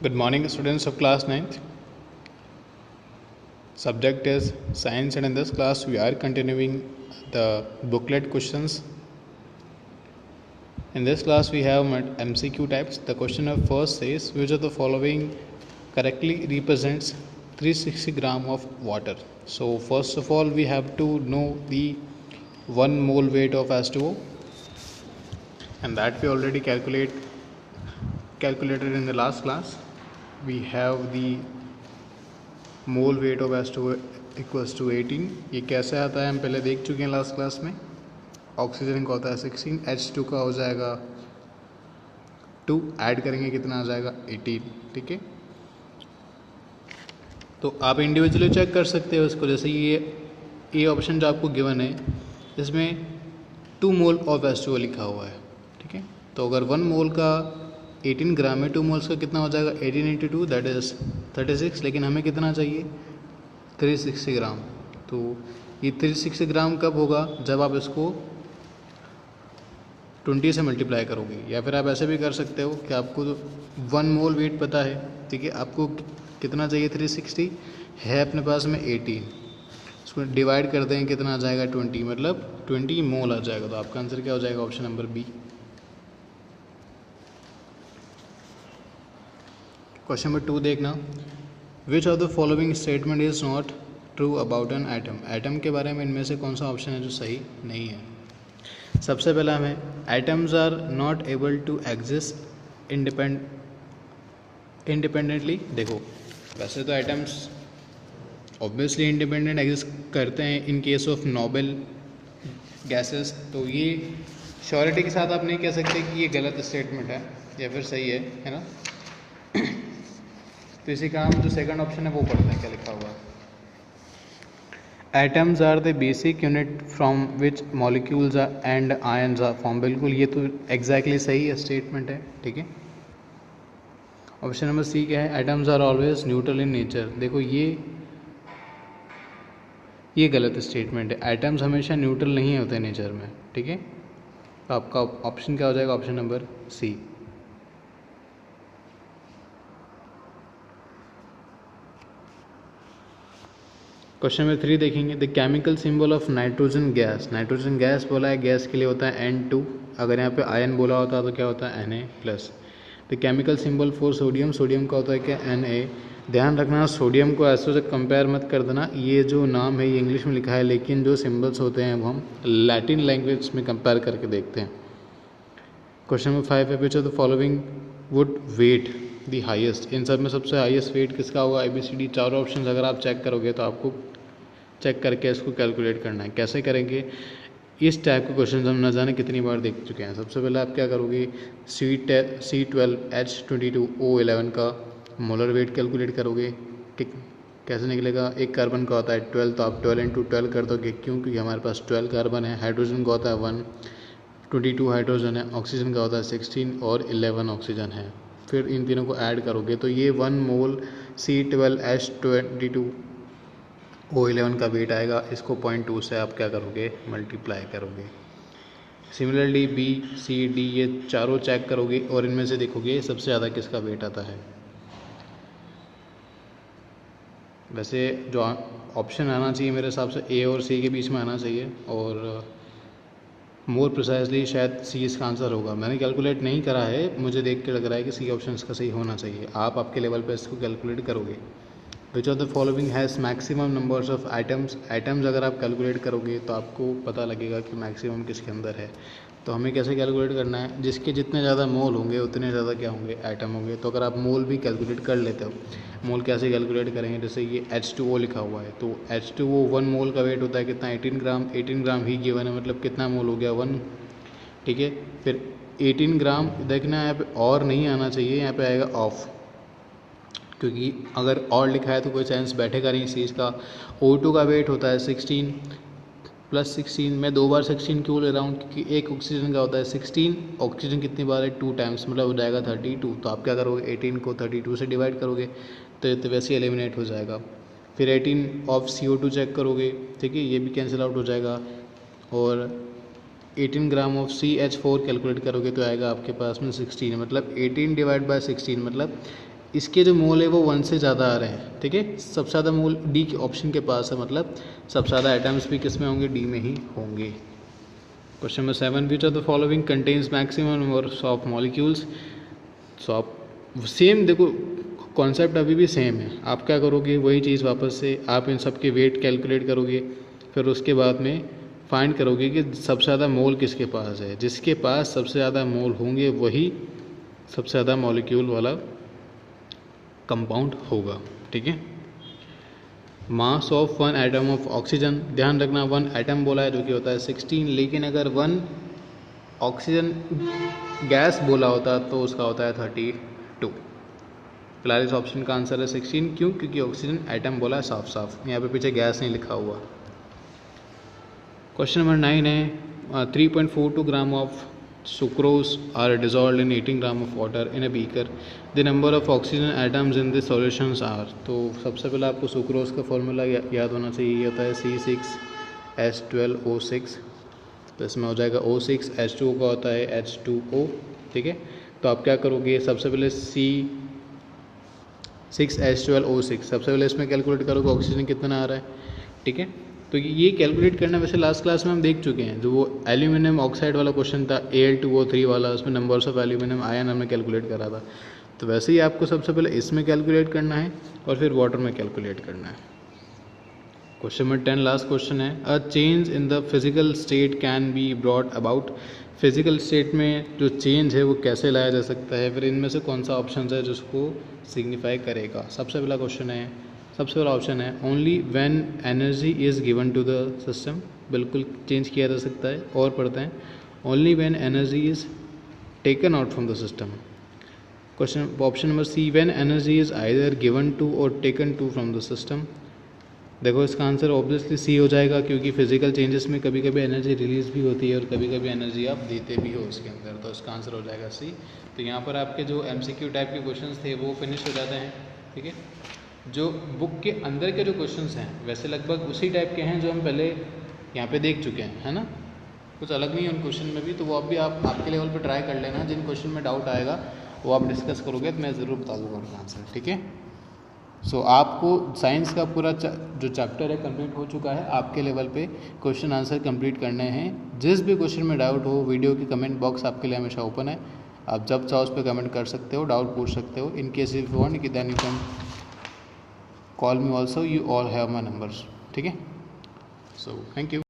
Good morning, students of class 9th. Subject is science, and in this class we are continuing the booklet questions. In this class we have MCQ types. The question of first says, which of the following correctly represents 360 gram of water? So first of all we have to know the 1 mole weight of H2O, and that we already calculated in the last class. We have the mole weight of H2O equals to 18. ये कैसे आता है हम पहले देख चुके हैं last class में. ऑक्सीजन का होता है 16, H2 का हो जाएगा 2, ऐड करेंगे कितना आ जाएगा 18. ठीक है, तो आप इंडिविजुअली चेक कर सकते हो इसको. जैसे ये ऑप्शन जो आपको गिवन है इसमें 2 मोल ऑफ H2O लिखा हुआ है. ठीक है, तो अगर 1 मोल का 18 ग्राम है, 2 मोल्स का कितना हो जाएगा 18 इंटू 2 दैट इज़ 36. लेकिन हमें कितना चाहिए 360 ग्राम. तो ये 360 ग्राम कब होगा, जब आप इसको 20 से मल्टीप्लाई करोगे. या फिर आप ऐसे भी कर सकते हो कि आपको 1 मोल वेट पता है. ठीक है, आपको कितना चाहिए 360 है अपने पास में 18. इसको डिवाइड कर दें कितना आ जाएगा 20, मतलब 20 मोल आ जाएगा. तो आपका आंसर क्या हो जाएगा option number B. Question number 2 देखना. Which of the following statement is not true about an atom. Atom के बारे में इनमें से कौन सा ऑप्शन है जो सही नहीं है. सबसे पहला हमें atoms are not able to exist independently. देखो वैसे तो एटम्स ऑब्वियसली इंडिपेंडेंट एग्जिस्ट करते हैं in case of noble gases. तो ये श्योरिटी के साथ आप नहीं कह सकते कि ये गलत स्टेटमेंट है या फिर सही है ना. तो इसी का हम जो सेकंड ऑप्शन है वो पढ़ते हैं क्या लिखा हुआ है. Atoms are the basic unit from which molecules and ions are form. बिल्कुल, ये तो एग्जैक्टली सही है स्टेटमेंट है. ठीक है, ऑप्शन नंबर सी क्या है, atoms are always neutral in nature. देखो ये गलत स्टेटमेंट है. एटम्स हमेशा न्यूट्रल नहीं होते नेचर में. ठीक है, तो आपका ऑप्शन क्या हो जाएगा option number C. Question number 3 देखेंगे. The chemical symbol of nitrogen gas. Nitrogen gas बोला है, गैस के लिए होता है N2. अगर यहाँ पे आयन बोला होता है तो क्या होता है Na+. The chemical symbol for sodium. Sodium का होता है क्या Na. ध्यान रखना सोडियम को ऐसे से कंपेयर मत कर देना. ये जो नाम है ये इंग्लिश में लिखा है, लेकिन जो सिम्बल्स होते हैं वो हम लैटिन लैंग्वेज में कंपेयर करके देखते हैं. क्वेश्चन नंबर 5 है, which of the following would weigh the highest. इन सब में सबसे हाईएस्ट वेट किसका होगा. ABCD चारों ऑप्शन अगर आप चेक करोगे तो आपको चेक करके इसको कैलकुलेट करना है. कैसे करेंगे, इस टाइप के क्वेश्चन हम न जाने कितनी बार देख चुके हैं. सबसे पहले आप क्या करोगे, C12H22O11 का मोलर वेट कैलकुलेट करोगे. ठीक, कैसे निकलेगा, एक कार्बन का होता है 12, तो आप 12 इंटू 12 कर दोगे. क्यों, क्योंकि हमारे पास 12 कार्बन है. हाइड्रोजन का होता है 1, 22 हाइड्रोजन है. ऑक्सीजन का होता है 16 और 11 ऑक्सीजन है. फिर इन तीनों को ऐड करोगे तो ये 1 मोल C12H22O11 का वेट आएगा. इसको 0.2 से आप क्या करोगे, मल्टीप्लाई करोगे. सिमिलरली B, C, D ये चारों चेक करोगे और इनमें से देखोगे सबसे ज़्यादा किसका वेट आता है. वैसे जो ऑप्शन आना चाहिए मेरे हिसाब से A और C के बीच में आना चाहिए, और मोर प्रिसाइजली शायद C इसका आंसर होगा. मैंने कैलकुलेट नहीं करा है, मुझे देख के लग रहा है कि C ऑप्शन इसका सही होना चाहिए. आप आपके लेवल पर इसको कैलकुलेट करोगे. विच of the following has maximum numbers of items. Items अगर आप कैलकुलेट करोगे तो आपको पता लगेगा कि मैक्सिमम किसके अंदर है. तो हमें कैसे कैलकुलेट करना है, जिसके जितने ज़्यादा मोल होंगे उतने ज़्यादा क्या होंगे, आइटम होंगे. तो अगर आप मोल भी कैलकुलेट कर लेते हो, मोल कैसे कैलकुलेट करेंगे, जैसे ये H2O लिखा हुआ है, तो H2O 1 मोल का वेट होता है कितना 18 ग्राम. 18 ग्राम ही गिवन है, मतलब कितना मोल हो गया 1. ठीक है, फिर 18 ग्राम देखना यहाँ पे और नहीं आना चाहिए, यहाँ पे आएगा ऑफ, क्योंकि अगर और लिखा है तो कोई सेंस बैठेगा नहीं इस चीज़ का. O2 का वेट होता है 16 प्लस 16. मैं 2 बार 16 क्यों ले रहा हूँ, क्योंकि एक ऑक्सीजन का होता है 16. ऑक्सीजन कितनी बार है 2 टाइम्स, मतलब हो जाएगा 32. तो आप क्या करोगे 18 को 32 से डिवाइड करोगे तो वैसे एलिमिनेट हो जाएगा. फिर 18 ऑफ CO2 चेक करोगे. ठीक है, ये भी कैंसिल आउट हो जाएगा. और 18 ग्राम ऑफ CH4 कैलकुलेट करोगे तो आएगा आपके पास में 16. मतलब 18 डिवाइड बाय 16 मतलब इसके जो मोल है वो 1 से ज़्यादा आ रहे हैं, ठीक है। सबसे ज़्यादा मोल डी के ऑप्शन के पास है, मतलब सबसे ज़्यादा आइटम्स भी किस में होंगे, डी में ही होंगे। Question number 7, which of the following contains maximum number of molecules. So आप सेम देखो, कॉन्सेप्ट अभी भी सेम है। आप क्या करोगे, वही चीज़ वापस से आप इन सब के वेट कैलकुलेट करोगे, फिर उसके बाद में फाइंड करोगे कि सबसे ज़्यादा मोल किसके पास है। जिसके पास सबसे ज़्यादा मोल होंगे वही सबसे ज़्यादा मॉलिक्यूल वाला कंपाउंड होगा, ठीक है। Mass of 1 atom of oxygen, ध्यान रखना 1 एटम बोला है जो कि होता है 16, लेकिन अगर 1 ऑक्सीजन गैस बोला होता तो उसका होता है 32। फिलहाल इस ऑप्शन का आंसर है 16। क्यों? क्योंकि ऑक्सीजन एटम बोला है साफ साफ, यहाँ पे पीछे गैस नहीं लिखा हुआ। क्वेश्चन नंबर 9 है 3.42 gram of sucrose are dissolved in 18 gram of water in a beaker. The number of oxygen atoms in the solutions are। तो सबसे पहले आपको सुक्रोज का फॉर्मूला याद होना चाहिए, ये होता है C6H12O6। तो इसमें हो जाएगा O6, H2O का होता है H2O, ठीक है। तो आप क्या करोगे, सबसे पहले C6H12O6 सबसे पहले इसमें कैलकुलेट करोगे ऑक्सीजन कितना आ रहा है, ठीक है। तो ये कैलकुलेट करना वैसे लास्ट क्लास में हम देख चुके हैं, जो वो एल्यूमिनियम ऑक्साइड वाला क्वेश्चन था Al2O3 वाला, उसमें नंबर्स ऑफ एल्यूमिनियम आयन हमने कैलकुलेट करा था। तो वैसे ही आपको सबसे पहले इसमें कैलकुलेट करना है और फिर वाटर में कैलकुलेट करना है। क्वेश्चन नंबर 10 लास्ट क्वेश्चन है, a change in the physical state can be brought about. Physical state में जो चेंज है वो कैसे लाया जा सकता है, फिर इनमें से कौन सा ऑप्शन है जिसको सिग्निफाई करेगा। सबसे पहला क्वेश्चन है, सबसे पहला ऑप्शन है only when energy is given to the system, बिल्कुल चेंज किया जा सकता है। और पढ़ते हैं only when energy is taken out from the system. Question option number C, when energy is either given to और taken to from the system. देखो इसका आंसर ऑब्वियसली सी हो जाएगा, क्योंकि फिजिकल चेंजेस में कभी कभी एनर्जी रिलीज भी होती है और कभी कभी एनर्जी आप देते भी हो उसके अंदर, तो इसका आंसर हो जाएगा सी। तो यहाँ पर आपके जो MCQ टाइप के क्वेश्चंस थे वो फिनिश हो जाते हैं, ठीक है। जो बुक के अंदर के जो क्वेश्चंस हैं वैसे लगभग उसी टाइप के हैं जो हम पहले यहाँ पे देख चुके हैं, है ना, कुछ अलग नहीं है उन क्वेश्चन में भी। तो वो अब भी आपके लेवल पे ट्राई कर लेना, जिन क्वेश्चन में डाउट आएगा वो आप डिस्कस करोगे तो मैं ज़रूर बता दूँगा उनका आंसर, ठीक है। सो आपको साइंस का पूरा जो चैप्टर है कंप्लीट हो चुका है, आपके लेवल पे क्वेश्चन आंसर कंप्लीट करने हैं। जिस भी क्वेश्चन में डाउट हो, वीडियो की कमेंट बॉक्स आपके लिए हमेशा ओपन है, आप जब चाहो उस पर कमेंट कर सकते हो, डाउट पूछ सकते हो। In case if you want then you can call me also, you all have my numbers, ठीक है। So thank you.